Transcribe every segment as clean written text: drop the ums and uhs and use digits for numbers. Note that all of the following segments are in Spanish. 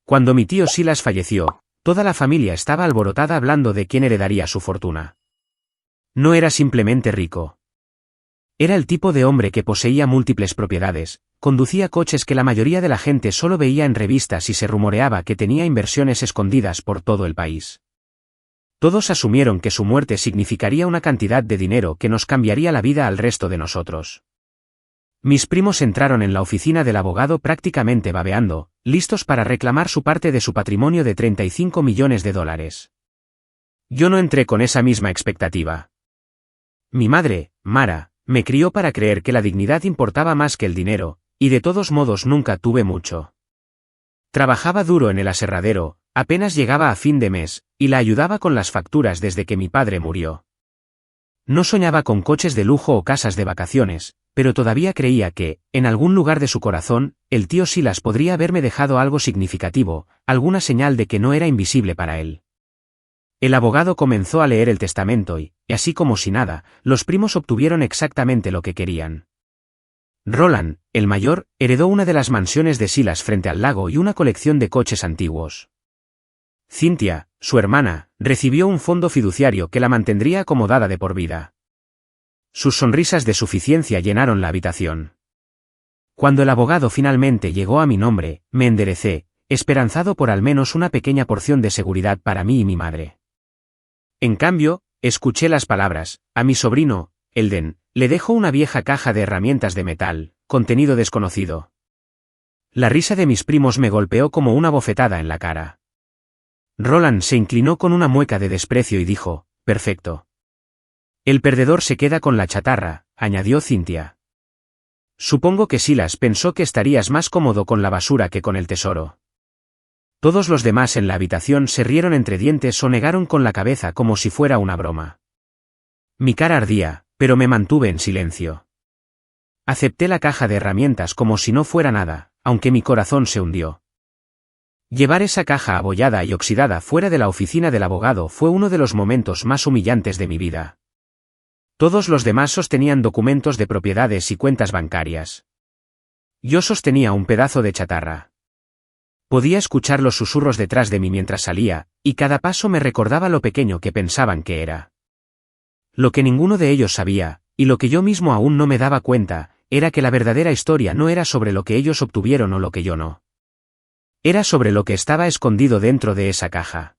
Cuando mi tío Silas falleció, toda la familia estaba alborotada hablando de quién heredaría su fortuna. No era simplemente rico. Era el tipo de hombre que poseía múltiples propiedades, conducía coches que la mayoría de la gente solo veía en revistas y se rumoreaba que tenía inversiones escondidas por todo el país. Todos asumieron que su muerte significaría una cantidad de dinero que nos cambiaría la vida al resto de nosotros. Mis primos entraron en la oficina del abogado prácticamente babeando, listos para reclamar su parte de su patrimonio de $35 millones. Yo no entré con esa misma expectativa. Mi madre, Mara, me crió para creer que la dignidad importaba más que el dinero, y de todos modos nunca tuve mucho. Trabajaba duro en el aserradero, apenas llegaba a fin de mes, y la ayudaba con las facturas desde que mi padre murió. No soñaba con coches de lujo o casas de vacaciones, pero todavía creía que, en algún lugar de su corazón, el tío Silas podría haberme dejado algo significativo, alguna señal de que no era invisible para él. El abogado comenzó a leer el testamento y, así como si nada, los primos obtuvieron exactamente lo que querían. Roland, el mayor, heredó una de las mansiones de Silas frente al lago y una colección de coches antiguos. Cynthia, su hermana, recibió un fondo fiduciario que la mantendría acomodada de por vida. Sus sonrisas de suficiencia llenaron la habitación. Cuando el abogado finalmente llegó a mi nombre, me enderecé, esperanzado por al menos una pequeña porción de seguridad para mí y mi madre. En cambio, escuché las palabras: a mi sobrino, Eldon, le dejo una vieja caja de herramientas de metal, contenido desconocido. La risa de mis primos me golpeó como una bofetada en la cara. Roland se inclinó con una mueca de desprecio y dijo: perfecto. El perdedor se queda con la chatarra, añadió Cynthia. Supongo que Silas pensó que estarías más cómodo con la basura que con el tesoro. Todos los demás en la habitación se rieron entre dientes o negaron con la cabeza como si fuera una broma. Mi cara ardía, pero me mantuve en silencio. Acepté la caja de herramientas como si no fuera nada, aunque mi corazón se hundió. Llevar esa caja abollada y oxidada fuera de la oficina del abogado fue uno de los momentos más humillantes de mi vida. Todos los demás sostenían documentos de propiedades y cuentas bancarias. Yo sostenía un pedazo de chatarra. Podía escuchar los susurros detrás de mí mientras salía, y cada paso me recordaba lo pequeño que pensaban que era. Lo que ninguno de ellos sabía, y lo que yo mismo aún no me daba cuenta, era que la verdadera historia no era sobre lo que ellos obtuvieron o lo que yo no. Era sobre lo que estaba escondido dentro de esa caja.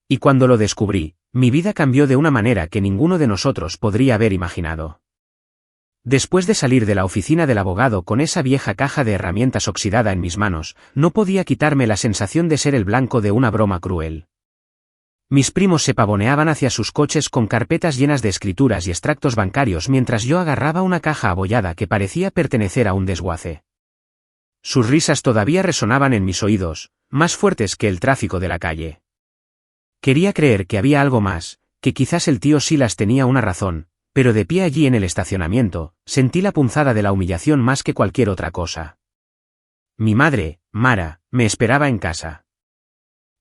Y cuando lo descubrí, mi vida cambió de una manera que ninguno de nosotros podría haber imaginado. Después de salir de la oficina del abogado con esa vieja caja de herramientas oxidada en mis manos, no podía quitarme la sensación de ser el blanco de una broma cruel. Mis primos se pavoneaban hacia sus coches con carpetas llenas de escrituras y extractos bancarios mientras yo agarraba una caja abollada que parecía pertenecer a un desguace. Sus risas todavía resonaban en mis oídos, más fuertes que el tráfico de la calle. Quería creer que había algo más, que quizás el tío Silas tenía una razón, pero de pie allí en el estacionamiento, sentí la punzada de la humillación más que cualquier otra cosa. Mi madre, Mara, me esperaba en casa.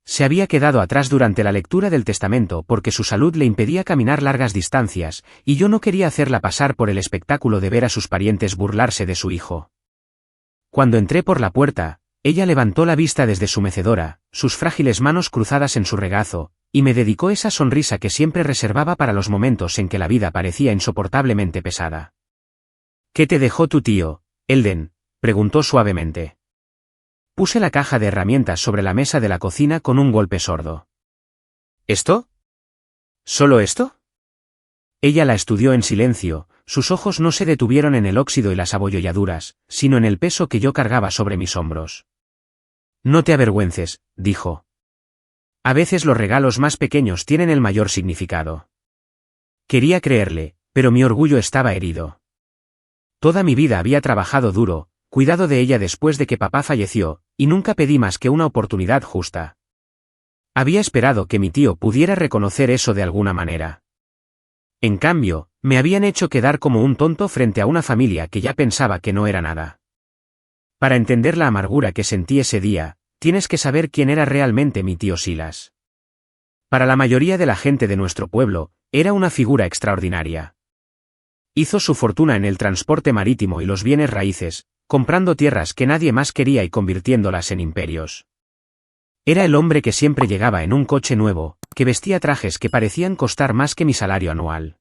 Se había quedado atrás durante la lectura del testamento porque su salud le impedía caminar largas distancias, y yo no quería hacerla pasar por el espectáculo de ver a sus parientes burlarse de su hijo. Cuando entré por la puerta, ella levantó la vista desde su mecedora, sus frágiles manos cruzadas en su regazo, y me dedicó esa sonrisa que siempre reservaba para los momentos en que la vida parecía insoportablemente pesada. ¿Qué te dejó tu tío, Eldon?, preguntó suavemente. Puse la caja de herramientas sobre la mesa de la cocina con un golpe sordo. ¿Esto? ¿Solo esto? Ella la estudió en silencio, sus ojos no se detuvieron en el óxido y las abolladuras, sino en el peso que yo cargaba sobre mis hombros. No te avergüences, dijo. A veces los regalos más pequeños tienen el mayor significado. Quería creerle, pero mi orgullo estaba herido. Toda mi vida había trabajado duro, cuidado de ella después de que papá falleció, y nunca pedí más que una oportunidad justa. Había esperado que mi tío pudiera reconocer eso de alguna manera. En cambio, me habían hecho quedar como un tonto frente a una familia que ya pensaba que no era nada. Para entender la amargura que sentí ese día, tienes que saber quién era realmente mi tío Silas. Para la mayoría de la gente de nuestro pueblo, era una figura extraordinaria. Hizo su fortuna en el transporte marítimo y los bienes raíces, comprando tierras que nadie más quería y convirtiéndolas en imperios. Era el hombre que siempre llegaba en un coche nuevo, que vestía trajes que parecían costar más que mi salario anual.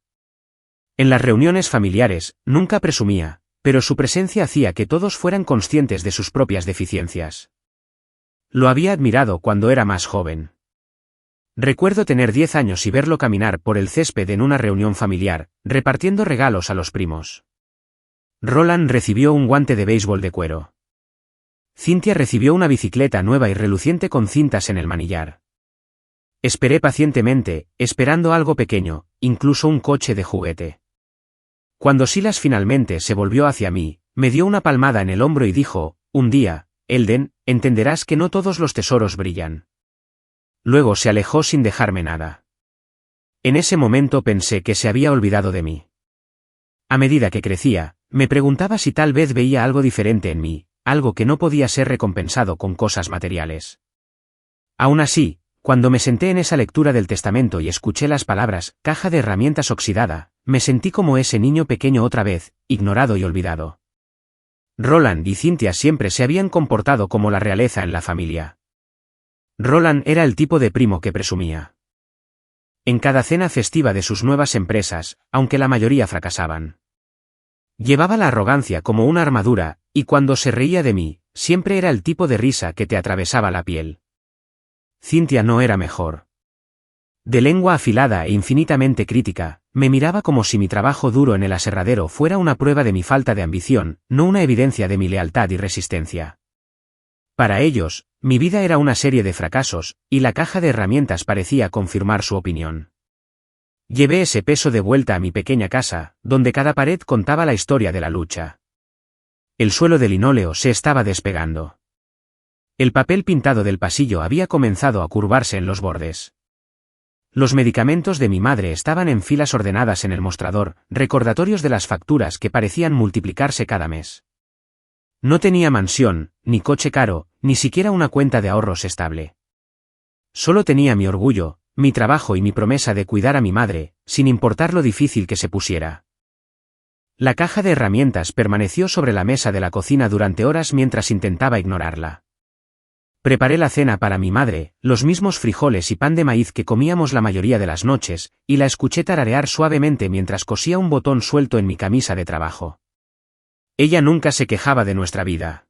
En las reuniones familiares, nunca presumía, pero su presencia hacía que todos fueran conscientes de sus propias deficiencias. Lo había admirado cuando era más joven. Recuerdo tener 10 años y verlo caminar por el césped en una reunión familiar, repartiendo regalos a los primos. Roland recibió un guante de béisbol de cuero. Cynthia recibió una bicicleta nueva y reluciente con cintas en el manillar. Esperé pacientemente, esperando algo pequeño, incluso un coche de juguete. Cuando Silas finalmente se volvió hacia mí, me dio una palmada en el hombro y dijo, un día, Elden, entenderás que no todos los tesoros brillan. Luego se alejó sin dejarme nada. En ese momento pensé que se había olvidado de mí. A medida que crecía, me preguntaba si tal vez veía algo diferente en mí, algo que no podía ser recompensado con cosas materiales. Aún así, cuando me senté en esa lectura del testamento y escuché las palabras, caja de herramientas oxidada, me sentí como ese niño pequeño otra vez, ignorado y olvidado. Roland y Cynthia siempre se habían comportado como la realeza en la familia. Roland era el tipo de primo que presumía. En cada cena festiva de sus nuevas empresas, aunque la mayoría fracasaban. Llevaba la arrogancia como una armadura, y cuando se reía de mí, siempre era el tipo de risa que te atravesaba la piel. Cynthia no era mejor. De lengua afilada e infinitamente crítica, me miraba como si mi trabajo duro en el aserradero fuera una prueba de mi falta de ambición, no una evidencia de mi lealtad y resistencia. Para ellos, mi vida era una serie de fracasos, y la caja de herramientas parecía confirmar su opinión. Llevé ese peso de vuelta a mi pequeña casa, donde cada pared contaba la historia de la lucha. El suelo de linóleo se estaba despegando. El papel pintado del pasillo había comenzado a curvarse en los bordes. Los medicamentos de mi madre estaban en filas ordenadas en el mostrador, recordatorios de las facturas que parecían multiplicarse cada mes. No tenía mansión, ni coche caro, ni siquiera una cuenta de ahorros estable. Solo tenía mi orgullo, mi trabajo y mi promesa de cuidar a mi madre, sin importar lo difícil que se pusiera. La caja de herramientas permaneció sobre la mesa de la cocina durante horas mientras intentaba ignorarla. Preparé la cena para mi madre, los mismos frijoles y pan de maíz que comíamos la mayoría de las noches, y la escuché tararear suavemente mientras cosía un botón suelto en mi camisa de trabajo. Ella nunca se quejaba de nuestra vida.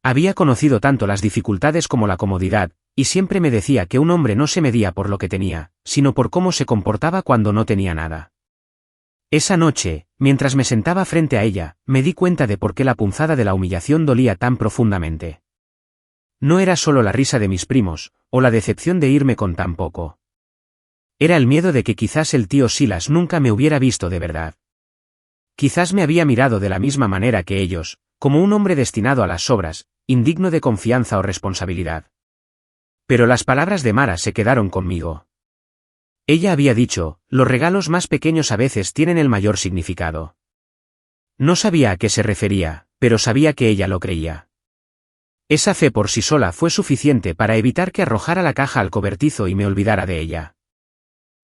Había conocido tanto las dificultades como la comodidad, y siempre me decía que un hombre no se medía por lo que tenía, sino por cómo se comportaba cuando no tenía nada. Esa noche, mientras me sentaba frente a ella, me di cuenta de por qué la punzada de la humillación dolía tan profundamente. No era solo la risa de mis primos, o la decepción de irme con tan poco. Era el miedo de que quizás el tío Silas nunca me hubiera visto de verdad. Quizás me había mirado de la misma manera que ellos, como un hombre destinado a las sobras, indigno de confianza o responsabilidad. Pero las palabras de Mara se quedaron conmigo. Ella había dicho, los regalos más pequeños a veces tienen el mayor significado. No sabía a qué se refería, pero sabía que ella lo creía. Esa fe por sí sola fue suficiente para evitar que arrojara la caja al cobertizo y me olvidara de ella.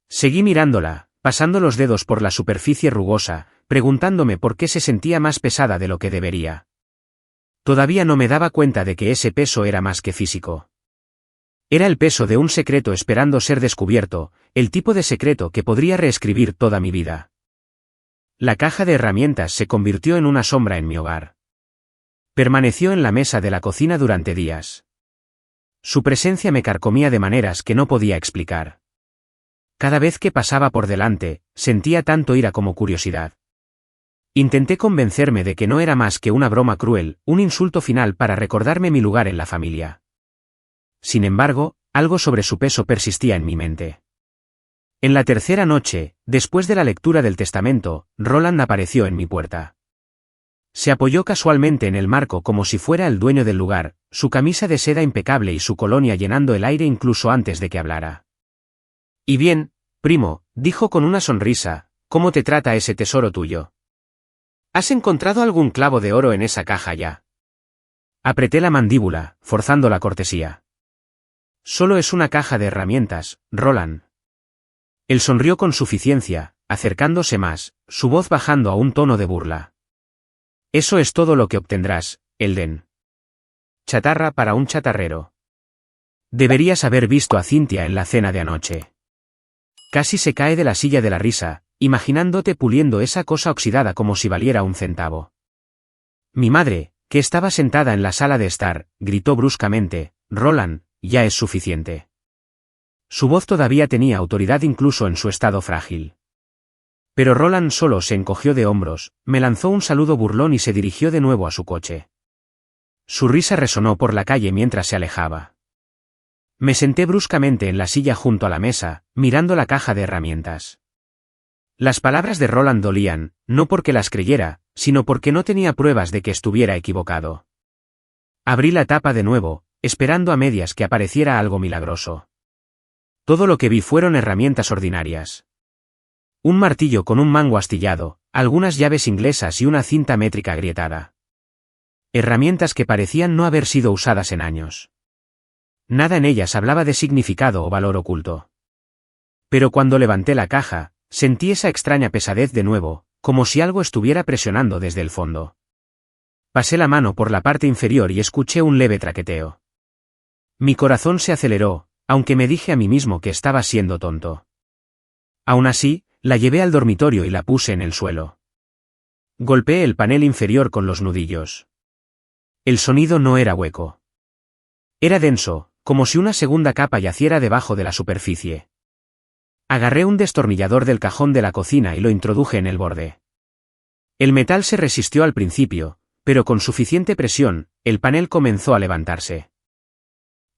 Seguí mirándola, pasando los dedos por la superficie rugosa, preguntándome por qué se sentía más pesada de lo que debería. Todavía no me daba cuenta de que ese peso era más que físico. Era el peso de un secreto esperando ser descubierto, el tipo de secreto que podría reescribir toda mi vida. La caja de herramientas se convirtió en una sombra en mi hogar. Permaneció en la mesa de la cocina durante días. Su presencia me carcomía de maneras que no podía explicar. Cada vez que pasaba por delante, sentía tanto ira como curiosidad. Intenté convencerme de que no era más que una broma cruel, un insulto final para recordarme mi lugar en la familia. Sin embargo, algo sobre su peso persistía en mi mente. En la tercera noche, después de la lectura del testamento, Roland apareció en mi puerta. Se apoyó casualmente en el marco como si fuera el dueño del lugar, su camisa de seda impecable y su colonia llenando el aire incluso antes de que hablara. «Y bien, primo», dijo con una sonrisa, «¿cómo te trata ese tesoro tuyo? ¿Has encontrado algún clavo de oro en esa caja ya?» Apreté la mandíbula, forzando la cortesía. «Solo es una caja de herramientas, Roland». Él sonrió con suficiencia, acercándose más, su voz bajando a un tono de burla. «Eso es todo lo que obtendrás, Elden. Chatarra para un chatarrero». Deberías haber visto a Cynthia en la cena de anoche. Casi se cae de la silla de la risa, imaginándote puliendo esa cosa oxidada como si valiera un centavo. Mi madre, que estaba sentada en la sala de estar, gritó bruscamente: «Roland, ya es suficiente». Su voz todavía tenía autoridad incluso en su estado frágil. Pero Roland solo se encogió de hombros, me lanzó un saludo burlón y se dirigió de nuevo a su coche. Su risa resonó por la calle mientras se alejaba. Me senté bruscamente en la silla junto a la mesa, mirando la caja de herramientas. Las palabras de Roland dolían, no porque las creyera, sino porque no tenía pruebas de que estuviera equivocado. Abrí la tapa de nuevo, esperando a medias que apareciera algo milagroso. Todo lo que vi fueron herramientas ordinarias. Un martillo con un mango astillado, algunas llaves inglesas y una cinta métrica agrietada. Herramientas que parecían no haber sido usadas en años. Nada en ellas hablaba de significado o valor oculto. Pero cuando levanté la caja, sentí esa extraña pesadez de nuevo, como si algo estuviera presionando desde el fondo. Pasé la mano por la parte inferior y escuché un leve traqueteo. Mi corazón se aceleró, aunque me dije a mí mismo que estaba siendo tonto. Aún así, la llevé al dormitorio y la puse en el suelo. Golpeé el panel inferior con los nudillos. El sonido no era hueco. Era denso, como si una segunda capa yaciera debajo de la superficie. Agarré un destornillador del cajón de la cocina y lo introduje en el borde. El metal se resistió al principio, pero con suficiente presión, el panel comenzó a levantarse.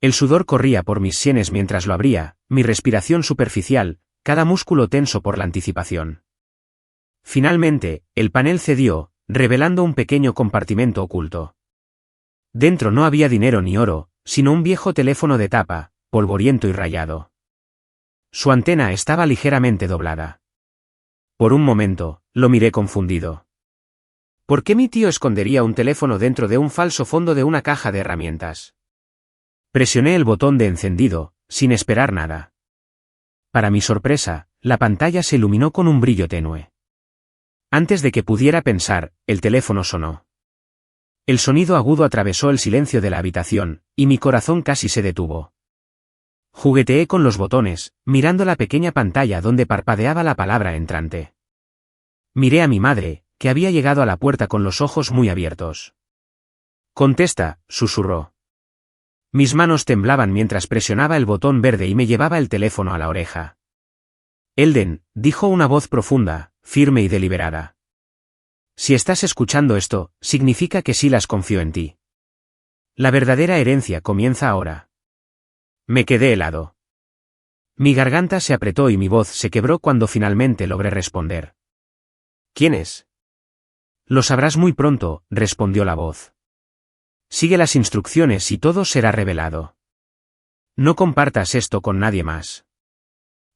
El sudor corría por mis sienes mientras lo abría, mi respiración superficial, cada músculo tenso por la anticipación. Finalmente, el panel cedió, revelando un pequeño compartimento oculto. Dentro no había dinero ni oro, sino un viejo teléfono de tapa, polvoriento y rayado. Su antena estaba ligeramente doblada. Por un momento, lo miré confundido. ¿Por qué mi tío escondería un teléfono dentro de un falso fondo de una caja de herramientas? Presioné el botón de encendido, sin esperar nada. Para mi sorpresa, la pantalla se iluminó con un brillo tenue. Antes de que pudiera pensar, el teléfono sonó. El sonido agudo atravesó el silencio de la habitación, y mi corazón casi se detuvo. Jugueteé con los botones, mirando la pequeña pantalla donde parpadeaba la palabra entrante. Miré a mi madre, que había llegado a la puerta con los ojos muy abiertos. «Contesta», susurró. Mis manos temblaban mientras presionaba el botón verde y me llevaba el teléfono a la oreja. «Elden», dijo una voz profunda, firme y deliberada. «Si estás escuchando esto, significa que Silas confió en ti. La verdadera herencia comienza ahora». Me quedé helado. Mi garganta se apretó y mi voz se quebró cuando finalmente logré responder. «¿Quién es?» «Lo sabrás muy pronto», respondió la voz. «Sigue las instrucciones y todo será revelado. No compartas esto con nadie más.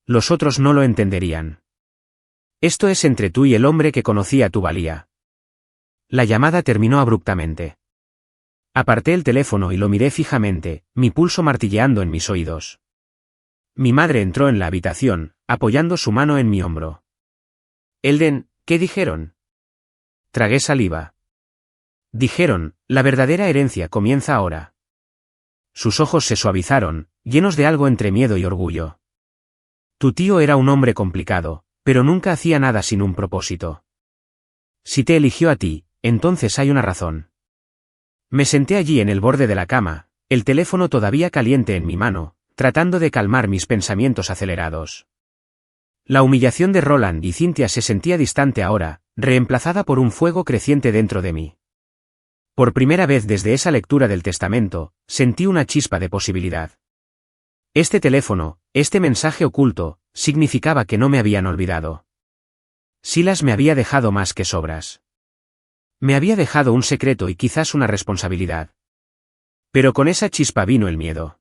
Los otros no lo entenderían. Esto es entre tú y el hombre que conocía tu valía». La llamada terminó abruptamente. Aparté el teléfono y lo miré fijamente, mi pulso martilleando en mis oídos. Mi madre entró en la habitación, apoyando su mano en mi hombro. «Elden, ¿qué dijeron?» Tragué saliva. «Dijeron, la verdadera herencia comienza ahora». Sus ojos se suavizaron, llenos de algo entre miedo y orgullo. «Tu tío era un hombre complicado, pero nunca hacía nada sin un propósito. Si te eligió a ti, entonces hay una razón». Me senté allí en el borde de la cama, el teléfono todavía caliente en mi mano, tratando de calmar mis pensamientos acelerados. La humillación de Roland y Cynthia se sentía distante ahora, reemplazada por un fuego creciente dentro de mí. Por primera vez desde esa lectura del testamento, sentí una chispa de posibilidad. Este teléfono, este mensaje oculto, significaba que no me habían olvidado. Silas me había dejado más que sobras. Me había dejado un secreto y quizás una responsabilidad. Pero con esa chispa vino el miedo.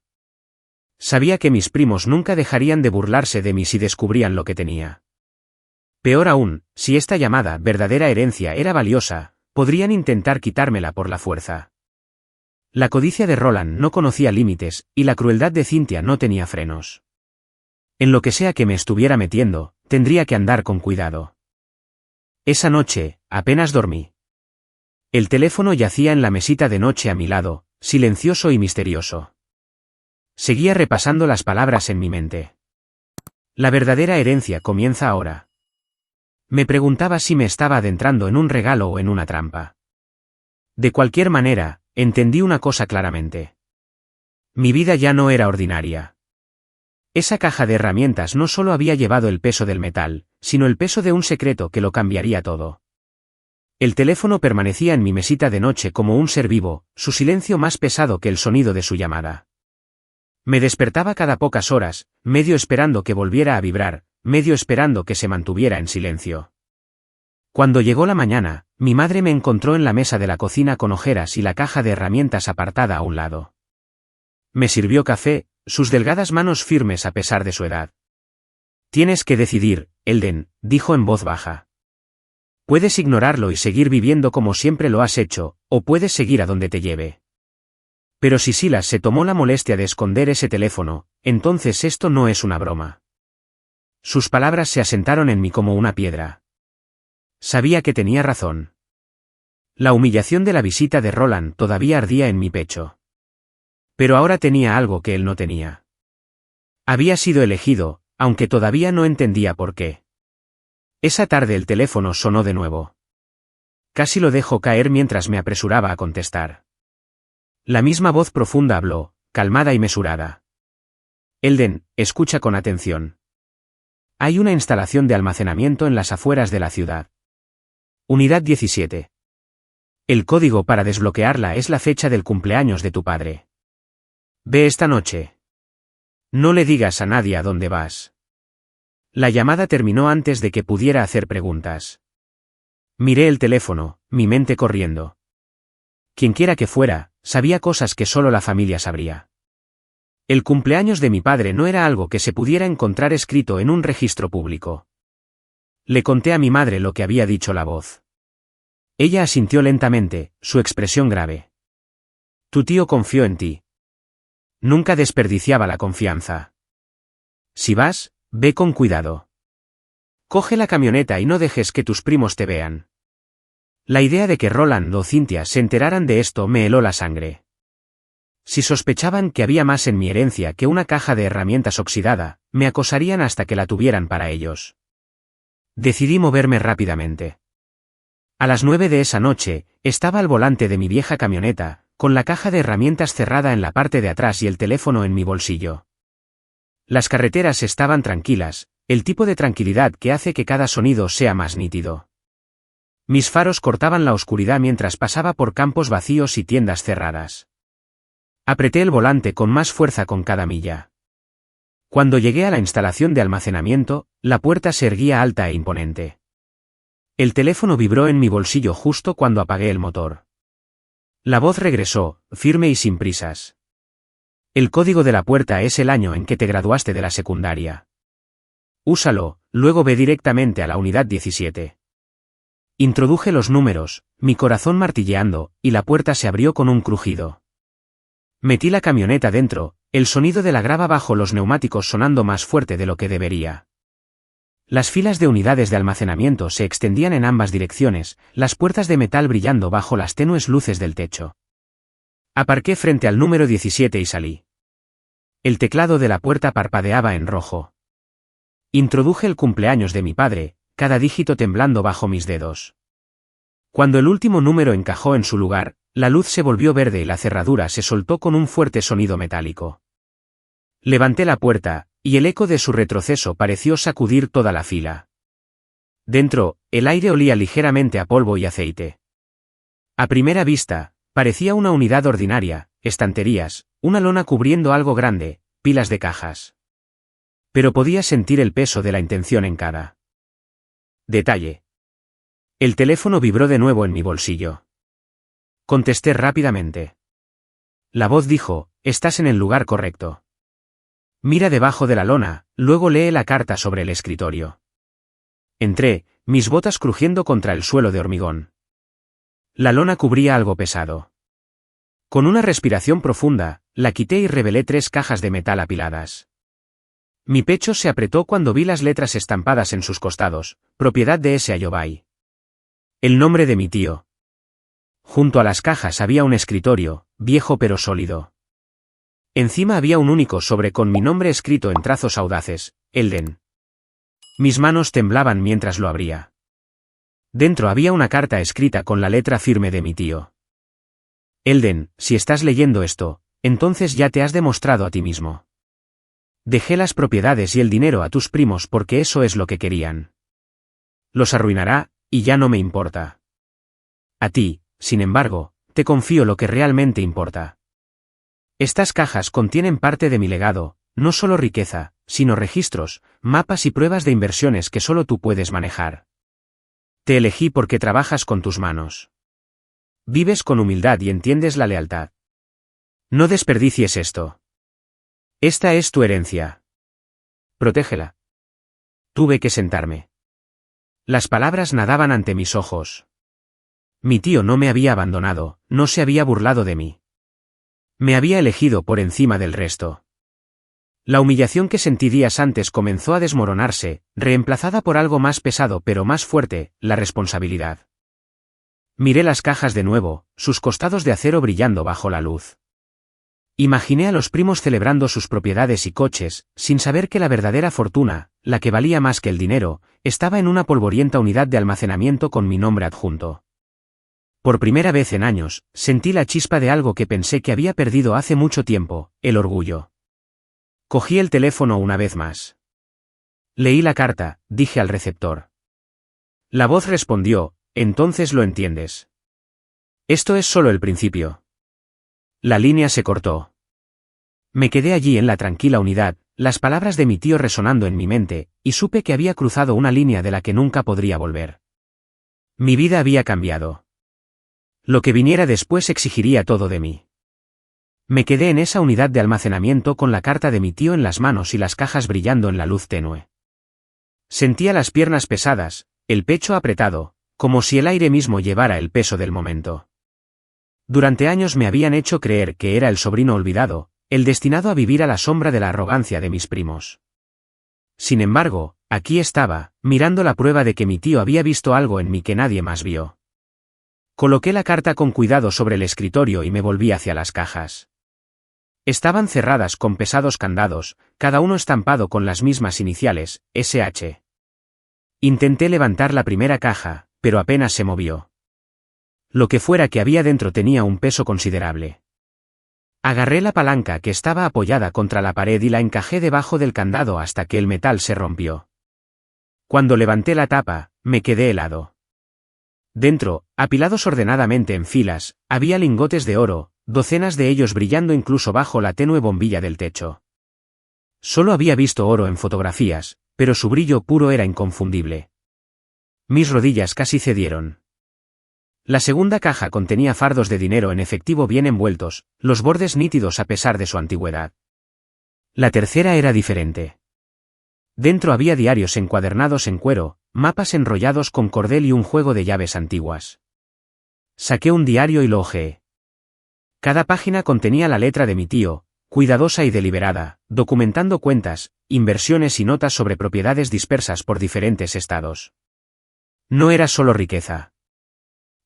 Sabía que mis primos nunca dejarían de burlarse de mí si descubrían lo que tenía. Peor aún, si esta llamada verdadera herencia era valiosa, podrían intentar quitármela por la fuerza. La codicia de Roland no conocía límites, y la crueldad de Cynthia no tenía frenos. En lo que sea que me estuviera metiendo, tendría que andar con cuidado. Esa noche, apenas dormí. El teléfono yacía en la mesita de noche a mi lado, silencioso y misterioso. Seguía repasando las palabras en mi mente. La verdadera herencia comienza ahora. Me preguntaba si me estaba adentrando en un regalo o en una trampa. De cualquier manera, entendí una cosa claramente. Mi vida ya no era ordinaria. Esa caja de herramientas no solo había llevado el peso del metal, sino el peso de un secreto que lo cambiaría todo. El teléfono permanecía en mi mesita de noche como un ser vivo, su silencio más pesado que el sonido de su llamada. Me despertaba cada pocas horas, medio esperando que volviera a vibrar, medio esperando que se mantuviera en silencio. Cuando llegó la mañana, mi madre me encontró en la mesa de la cocina con ojeras y la caja de herramientas apartada a un lado. Me sirvió café, sus delgadas manos firmes a pesar de su edad. Tienes que decidir, Elden, dijo en voz baja. Puedes ignorarlo y seguir viviendo como siempre lo has hecho, o puedes seguir a donde te lleve. Pero si Silas se tomó la molestia de esconder ese teléfono, entonces esto no es una broma. Sus palabras se asentaron en mí como una piedra. Sabía que tenía razón. La humillación de la visita de Roland todavía ardía en mi pecho. Pero ahora tenía algo que él no tenía. Había sido elegido, aunque todavía no entendía por qué. Esa tarde el teléfono sonó de nuevo. Casi lo dejo caer mientras me apresuraba a contestar. La misma voz profunda habló, calmada y mesurada. Elden, escucha con atención. Hay una instalación de almacenamiento en las afueras de la ciudad. Unidad 17. El código para desbloquearla es la fecha del cumpleaños de tu padre. Ve esta noche. No le digas a nadie a dónde vas. La llamada terminó antes de que pudiera hacer preguntas. Miré el teléfono, mi mente corriendo. Quienquiera que fuera, sabía cosas que solo la familia sabría. El cumpleaños de mi padre no era algo que se pudiera encontrar escrito en un registro público. Le conté a mi madre lo que había dicho la voz. Ella asintió lentamente, su expresión grave. Tu tío confió en ti. Nunca desperdiciaba la confianza. Si vas, ve con cuidado. Coge la camioneta y no dejes que tus primos te vean. La idea de que Roland o Cynthia se enteraran de esto me heló la sangre. Si sospechaban que había más en mi herencia que una caja de herramientas oxidada, me acosarían hasta que la tuvieran para ellos. Decidí moverme rápidamente. A las 9 de esa noche, estaba al volante de mi vieja camioneta, con la caja de herramientas cerrada en la parte de atrás y el teléfono en mi bolsillo. Las carreteras estaban tranquilas, el tipo de tranquilidad que hace que cada sonido sea más nítido. Mis faros cortaban la oscuridad mientras pasaba por campos vacíos y tiendas cerradas. Apreté el volante con más fuerza con cada milla. Cuando llegué a la instalación de almacenamiento, la puerta se erguía alta e imponente. El teléfono vibró en mi bolsillo justo cuando apagué el motor. La voz regresó, firme y sin prisas. El código de la puerta es el año en que te graduaste de la secundaria. Úsalo, luego ve directamente a la unidad 17. Introduje los números, mi corazón martilleando, y la puerta se abrió con un crujido. Metí la camioneta dentro, el sonido de la grava bajo los neumáticos sonando más fuerte de lo que debería. Las filas de unidades de almacenamiento se extendían en ambas direcciones, las puertas de metal brillando bajo las tenues luces del techo. Aparqué frente al número 17 y salí. El teclado de la puerta parpadeaba en rojo. Introduje el cumpleaños de mi padre, cada dígito temblando bajo mis dedos. Cuando el último número encajó en su lugar, la luz se volvió verde y la cerradura se soltó con un fuerte sonido metálico. Levanté la puerta, y el eco de su retroceso pareció sacudir toda la fila. Dentro, el aire olía ligeramente a polvo y aceite. A primera vista, parecía una unidad ordinaria, estanterías, una lona cubriendo algo grande, pilas de cajas. Pero podía sentir el peso de la intención en cada detalle. El teléfono vibró de nuevo en mi bolsillo. Contesté rápidamente. La voz dijo, estás en el lugar correcto. Mira debajo de la lona, luego lee la carta sobre el escritorio. Entré, mis botas crujiendo contra el suelo de hormigón. La lona cubría algo pesado. Con una respiración profunda, la quité y revelé 3 cajas de metal apiladas. Mi pecho se apretó cuando vi las letras estampadas en sus costados, propiedad de S. Ayobay. El nombre de mi tío. Junto a las cajas había un escritorio, viejo pero sólido. Encima había un único sobre con mi nombre escrito en trazos audaces, Elden. Mis manos temblaban mientras lo abría. Dentro había una carta escrita con la letra firme de mi tío. Elden, si estás leyendo esto, entonces ya te has demostrado a ti mismo. Dejé las propiedades y el dinero a tus primos porque eso es lo que querían. Los arruinará, y ya no me importa. A ti, sin embargo, te confío lo que realmente importa. Estas cajas contienen parte de mi legado, no solo riqueza, sino registros, mapas y pruebas de inversiones que solo tú puedes manejar. Te elegí porque trabajas con tus manos. Vives con humildad y entiendes la lealtad. No desperdicies esto. Esta es tu herencia. Protégela. Tuve que sentarme. Las palabras nadaban ante mis ojos. Mi tío no me había abandonado, no se había burlado de mí. Me había elegido por encima del resto. La humillación que sentí días antes comenzó a desmoronarse, reemplazada por algo más pesado pero más fuerte, la responsabilidad. Miré las cajas de nuevo, sus costados de acero brillando bajo la luz. Imaginé a los primos celebrando sus propiedades y coches, sin saber que la verdadera fortuna, la que valía más que el dinero, estaba en una polvorienta unidad de almacenamiento con mi nombre adjunto. Por primera vez en años, sentí la chispa de algo que pensé que había perdido hace mucho tiempo, el orgullo. Cogí el teléfono una vez más. Leí la carta, dije al receptor. La voz respondió, entonces lo entiendes. Esto es solo el principio. La línea se cortó. Me quedé allí en la tranquila unidad, las palabras de mi tío resonando en mi mente, y supe que había cruzado una línea de la que nunca podría volver. Mi vida había cambiado. Lo que viniera después exigiría todo de mí. Me quedé en esa unidad de almacenamiento con la carta de mi tío en las manos y las cajas brillando en la luz tenue. Sentía las piernas pesadas, el pecho apretado, como si el aire mismo llevara el peso del momento. Durante años me habían hecho creer que era el sobrino olvidado, el destinado a vivir a la sombra de la arrogancia de mis primos. Sin embargo, aquí estaba, mirando la prueba de que mi tío había visto algo en mí que nadie más vio. Coloqué la carta con cuidado sobre el escritorio y me volví hacia las cajas. Estaban cerradas con pesados candados, cada uno estampado con las mismas iniciales, SH. Intenté levantar la primera caja, pero apenas se movió. Lo que fuera que había dentro tenía un peso considerable. Agarré la palanca que estaba apoyada contra la pared y la encajé debajo del candado hasta que el metal se rompió. Cuando levanté la tapa, me quedé helado. Dentro, apilados ordenadamente en filas, había lingotes de oro, docenas de ellos brillando incluso bajo la tenue bombilla del techo. Solo había visto oro en fotografías, pero su brillo puro era inconfundible. Mis rodillas casi cedieron. La segunda caja contenía fardos de dinero en efectivo bien envueltos, los bordes nítidos a pesar de su antigüedad. La tercera era diferente. Dentro había diarios encuadernados en cuero, mapas enrollados con cordel y un juego de llaves antiguas. Saqué un diario y lo hojeé. Cada página contenía la letra de mi tío, cuidadosa y deliberada, documentando cuentas, inversiones y notas sobre propiedades dispersas por diferentes estados. No era solo riqueza.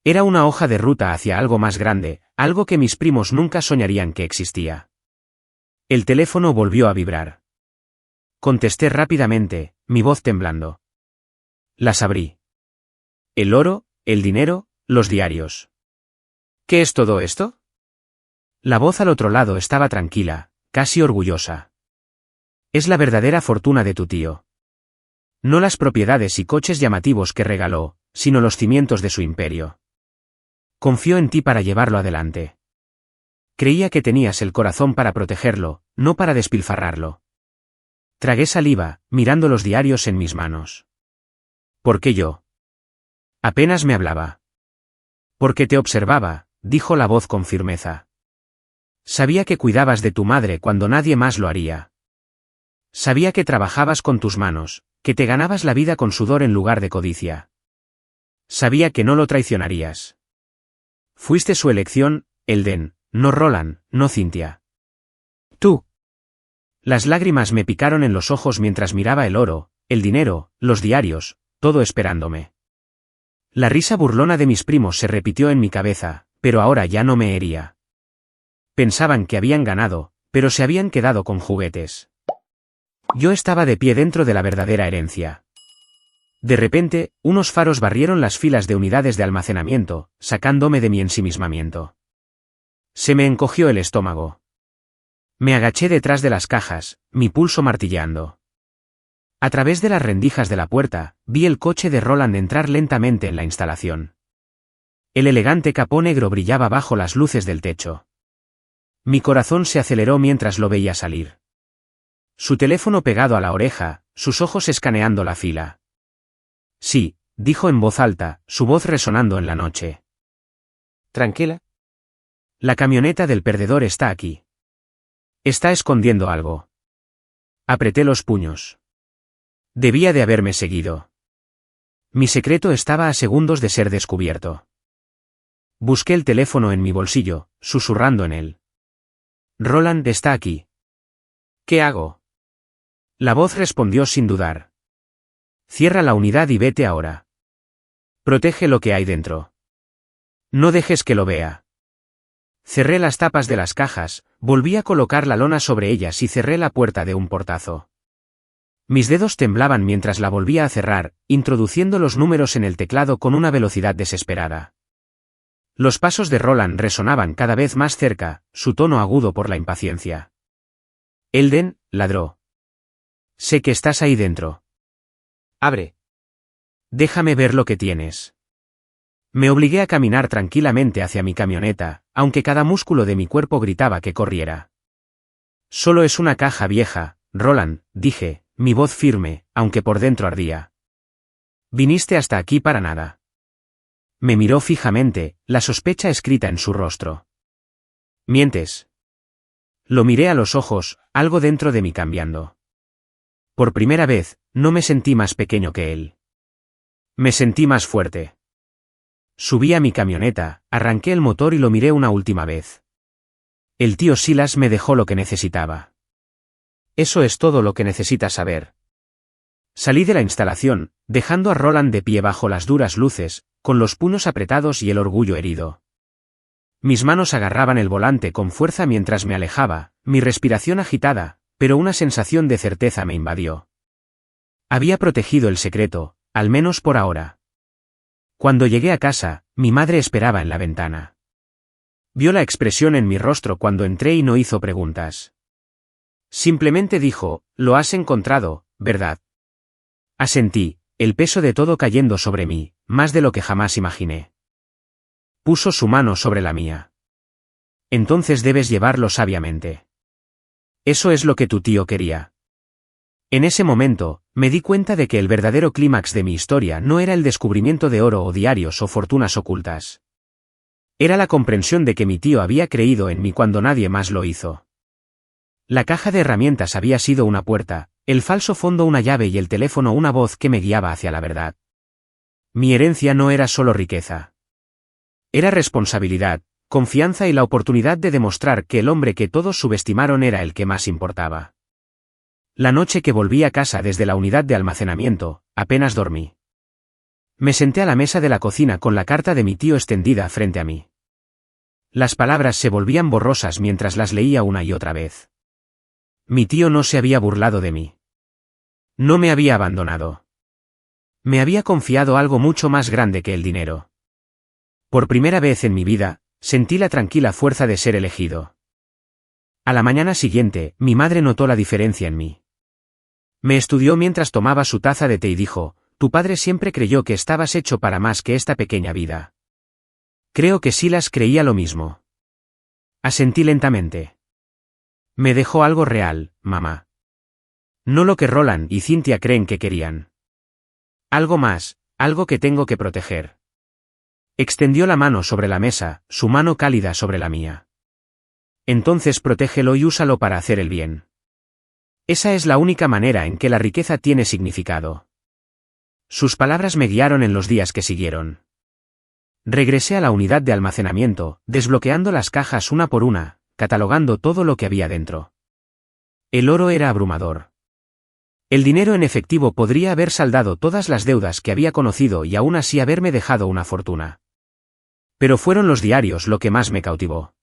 Era una hoja de ruta hacia algo más grande, algo que mis primos nunca soñarían que existía. El teléfono volvió a vibrar. Contesté rápidamente, mi voz temblando. Las abrí. El oro, el dinero, los diarios. ¿Qué es todo esto? La voz al otro lado estaba tranquila, casi orgullosa. Es la verdadera fortuna de tu tío. No las propiedades y coches llamativos que regaló, sino los cimientos de su imperio. Confió en ti para llevarlo adelante. Creía que tenías el corazón para protegerlo, no para despilfarrarlo. Tragué saliva, mirando los diarios en mis manos. ¿Por qué yo? Apenas me hablaba. Porque te observaba, dijo la voz con firmeza. Sabía que cuidabas de tu madre cuando nadie más lo haría. Sabía que trabajabas con tus manos, que te ganabas la vida con sudor en lugar de codicia. Sabía que no lo traicionarías. Fuiste su elección, Elden, no Roland, no Cynthia. Tú. Las lágrimas me picaron en los ojos mientras miraba el oro, el dinero, los diarios, todo esperándome. La risa burlona de mis primos se repitió en mi cabeza, pero ahora ya no me hería. Pensaban que habían ganado, pero se habían quedado con juguetes. Yo estaba de pie dentro de la verdadera herencia. De repente, unos faros barrieron las filas de unidades de almacenamiento, sacándome de mi ensimismamiento. Se me encogió el estómago. Me agaché detrás de las cajas, mi pulso martilleando. A través de las rendijas de la puerta, vi el coche de Roland entrar lentamente en la instalación. El elegante capó negro brillaba bajo las luces del techo. Mi corazón se aceleró mientras lo veía salir. Su teléfono pegado a la oreja, sus ojos escaneando la fila. Sí, dijo en voz alta, su voz resonando en la noche. Tranquila. La camioneta del perdedor está aquí. Está escondiendo algo. Apreté los puños. Debía de haberme seguido. Mi secreto estaba a segundos de ser descubierto. Busqué el teléfono en mi bolsillo, susurrando en él. Roland está aquí. ¿Qué hago? La voz respondió sin dudar. Cierra la unidad y vete ahora. Protege lo que hay dentro. No dejes que lo vea. Cerré las tapas de las cajas, volví a colocar la lona sobre ellas y cerré la puerta de un portazo. Mis dedos temblaban mientras la volvía a cerrar, introduciendo los números en el teclado con una velocidad desesperada. Los pasos de Roland resonaban cada vez más cerca, su tono agudo por la impaciencia. Elden, ladró. Sé que estás ahí dentro. Abre. Déjame ver lo que tienes. Me obligué a caminar tranquilamente hacia mi camioneta, aunque cada músculo de mi cuerpo gritaba que corriera. Solo es una caja vieja, Roland, dije, mi voz firme, aunque por dentro ardía. Viniste hasta aquí para nada. Me miró fijamente, la sospecha escrita en su rostro. Mientes. Lo miré a los ojos, algo dentro de mí cambiando. Por primera vez, no me sentí más pequeño que él. Me sentí más fuerte. Subí a mi camioneta, arranqué el motor y lo miré una última vez. El tío Silas me dejó lo que necesitaba. Eso es todo lo que necesitas saber. Salí de la instalación, dejando a Roland de pie bajo las duras luces, con los puños apretados y el orgullo herido. Mis manos agarraban el volante con fuerza mientras me alejaba, mi respiración agitada, pero una sensación de certeza me invadió. Había protegido el secreto, al menos por ahora. Cuando llegué a casa, mi madre esperaba en la ventana. Vio la expresión en mi rostro cuando entré y no hizo preguntas. Simplemente dijo, lo has encontrado, ¿verdad? Asentí, el peso de todo cayendo sobre mí, más de lo que jamás imaginé. Puso su mano sobre la mía. Entonces debes llevarlo sabiamente. Eso es lo que tu tío quería. En ese momento, me di cuenta de que el verdadero clímax de mi historia no era el descubrimiento de oro o diarios o fortunas ocultas. Era la comprensión de que mi tío había creído en mí cuando nadie más lo hizo. La caja de herramientas había sido una puerta, el falso fondo una llave y el teléfono una voz que me guiaba hacia la verdad. Mi herencia no era solo riqueza. Era responsabilidad, confianza y la oportunidad de demostrar que el hombre que todos subestimaron era el que más importaba. La noche que volví a casa desde la unidad de almacenamiento, apenas dormí. Me senté a la mesa de la cocina con la carta de mi tío extendida frente a mí. Las palabras se volvían borrosas mientras las leía una y otra vez. Mi tío no se había burlado de mí. No me había abandonado. Me había confiado algo mucho más grande que el dinero. Por primera vez en mi vida, sentí la tranquila fuerza de ser elegido. A la mañana siguiente, mi madre notó la diferencia en mí. Me estudió mientras tomaba su taza de té y dijo, tu padre siempre creyó que estabas hecho para más que esta pequeña vida. Creo que Silas creía lo mismo. Asentí lentamente. Me dejó algo real, mamá. No lo que Roland y Cynthia creen que querían. Algo más, algo que tengo que proteger. Extendió la mano sobre la mesa, su mano cálida sobre la mía. Entonces protégelo y úsalo para hacer el bien. Esa es la única manera en que la riqueza tiene significado. Sus palabras me guiaron en los días que siguieron. Regresé a la unidad de almacenamiento, desbloqueando las cajas una por una, catalogando todo lo que había dentro. El oro era abrumador. El dinero en efectivo podría haber saldado todas las deudas que había conocido y aún así haberme dejado una fortuna. Pero fueron los diarios lo que más me cautivó.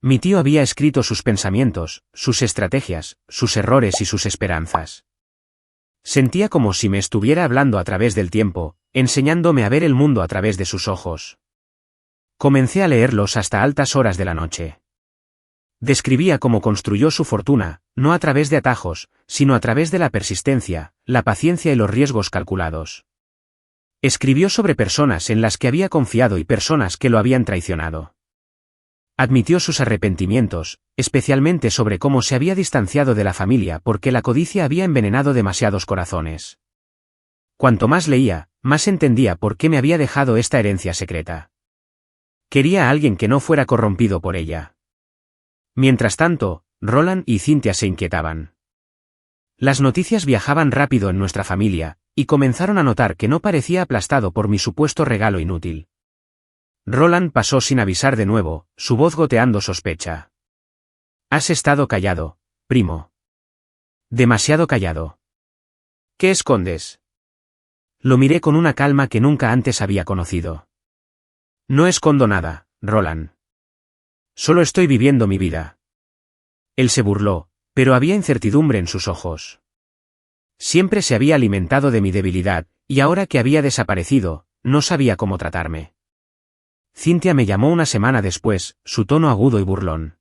Mi tío había escrito sus pensamientos, sus estrategias, sus errores y sus esperanzas. Sentía como si me estuviera hablando a través del tiempo, enseñándome a ver el mundo a través de sus ojos. Comencé a leerlos hasta altas horas de la noche. Describía cómo construyó su fortuna, no a través de atajos, sino a través de la persistencia, la paciencia y los riesgos calculados. Escribió sobre personas en las que había confiado y personas que lo habían traicionado. Admitió sus arrepentimientos, especialmente sobre cómo se había distanciado de la familia porque la codicia había envenenado demasiados corazones. Cuanto más leía, más entendía por qué me había dejado esta herencia secreta. Quería a alguien que no fuera corrompido por ella. Mientras tanto, Roland y Cynthia se inquietaban. Las noticias viajaban rápido en nuestra familia, y comenzaron a notar que no parecía aplastado por mi supuesto regalo inútil. Roland pasó sin avisar de nuevo, su voz goteando sospecha. Has estado callado, primo. Demasiado callado. ¿Qué escondes? Lo miré con una calma que nunca antes había conocido. No escondo nada, Roland. Solo estoy viviendo mi vida. Él se burló, pero había incertidumbre en sus ojos. Siempre se había alimentado de mi debilidad, y ahora que había desaparecido, no sabía cómo tratarme. Cynthia me llamó una semana después, su tono agudo y burlón.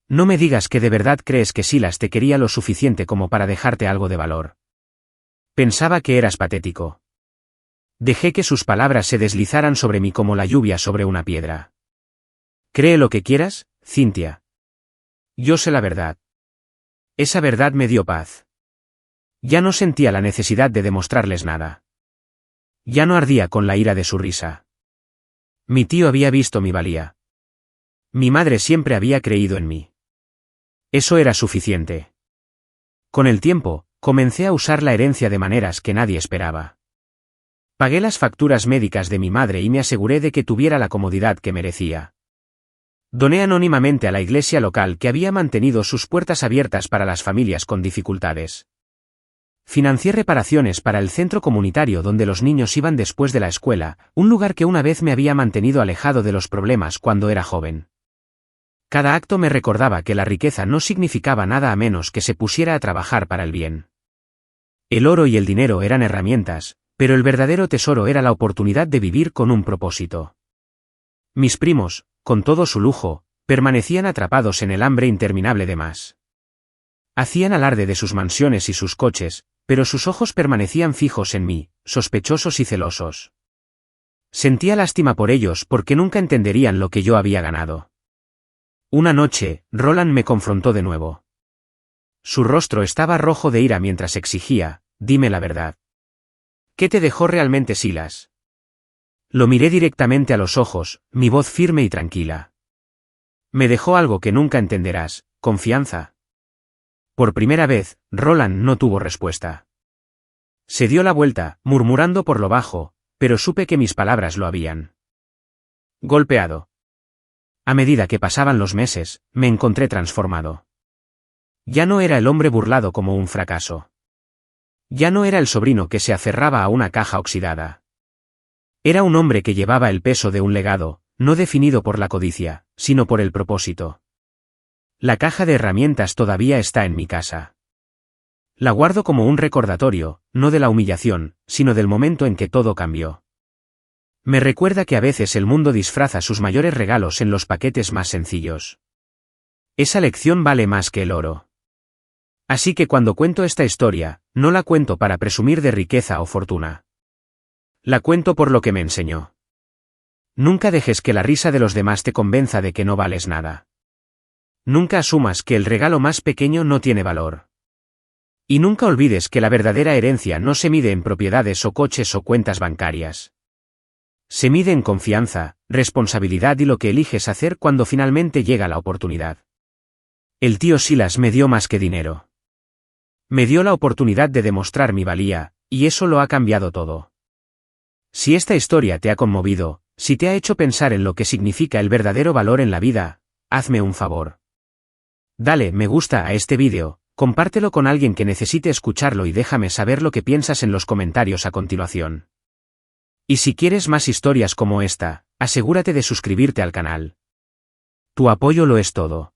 No me digas que de verdad crees que Silas te quería lo suficiente como para dejarte algo de valor. Pensaba que eras patético. Dejé que sus palabras se deslizaran sobre mí como la lluvia sobre una piedra. Cree lo que quieras, Cynthia. Yo sé la verdad. Esa verdad me dio paz. Ya no sentía la necesidad de demostrarles nada. Ya no ardía con la ira de su risa. Mi tío había visto mi valía. Mi madre siempre había creído en mí. Eso era suficiente. Con el tiempo, comencé a usar la herencia de maneras que nadie esperaba. Pagué las facturas médicas de mi madre y me aseguré de que tuviera la comodidad que merecía. Doné anónimamente a la iglesia local que había mantenido sus puertas abiertas para las familias con dificultades. Financié reparaciones para el centro comunitario donde los niños iban después de la escuela, un lugar que una vez me había mantenido alejado de los problemas cuando era joven. Cada acto me recordaba que la riqueza no significaba nada a menos que se pusiera a trabajar para el bien. El oro y el dinero eran herramientas, pero el verdadero tesoro era la oportunidad de vivir con un propósito. Mis primos, con todo su lujo, permanecían atrapados en el hambre interminable de más. Hacían alarde de sus mansiones y sus coches, pero sus ojos permanecían fijos en mí, sospechosos y celosos. Sentía lástima por ellos porque nunca entenderían lo que yo había ganado. Una noche, Roland me confrontó de nuevo. Su rostro estaba rojo de ira mientras exigía, dime la verdad. ¿Qué te dejó realmente Silas? Lo miré directamente a los ojos, mi voz firme y tranquila. Me dejó algo que nunca entenderás, confianza. Por primera vez, Roland no tuvo respuesta. Se dio la vuelta, murmurando por lo bajo, pero supe que mis palabras lo habían golpeado. A medida que pasaban los meses, me encontré transformado. Ya no era el hombre burlado como un fracaso. Ya no era el sobrino que se aferraba a una caja oxidada. Era un hombre que llevaba el peso de un legado, no definido por la codicia, sino por el propósito. La caja de herramientas todavía está en mi casa. La guardo como un recordatorio, no de la humillación, sino del momento en que todo cambió. Me recuerda que a veces el mundo disfraza sus mayores regalos en los paquetes más sencillos. Esa lección vale más que el oro. Así que cuando cuento esta historia, no la cuento para presumir de riqueza o fortuna. La cuento por lo que me enseñó. Nunca dejes que la risa de los demás te convenza de que no vales nada. Nunca asumas que el regalo más pequeño no tiene valor. Y nunca olvides que la verdadera herencia no se mide en propiedades o coches o cuentas bancarias. Se mide en confianza, responsabilidad y lo que eliges hacer cuando finalmente llega la oportunidad. El tío Silas me dio más que dinero. Me dio la oportunidad de demostrar mi valía, y eso lo ha cambiado todo. Si esta historia te ha conmovido, si te ha hecho pensar en lo que significa el verdadero valor en la vida, hazme un favor. Dale me gusta a este vídeo, compártelo con alguien que necesite escucharlo y déjame saber lo que piensas en los comentarios a continuación. Y si quieres más historias como esta, asegúrate de suscribirte al canal. Tu apoyo lo es todo.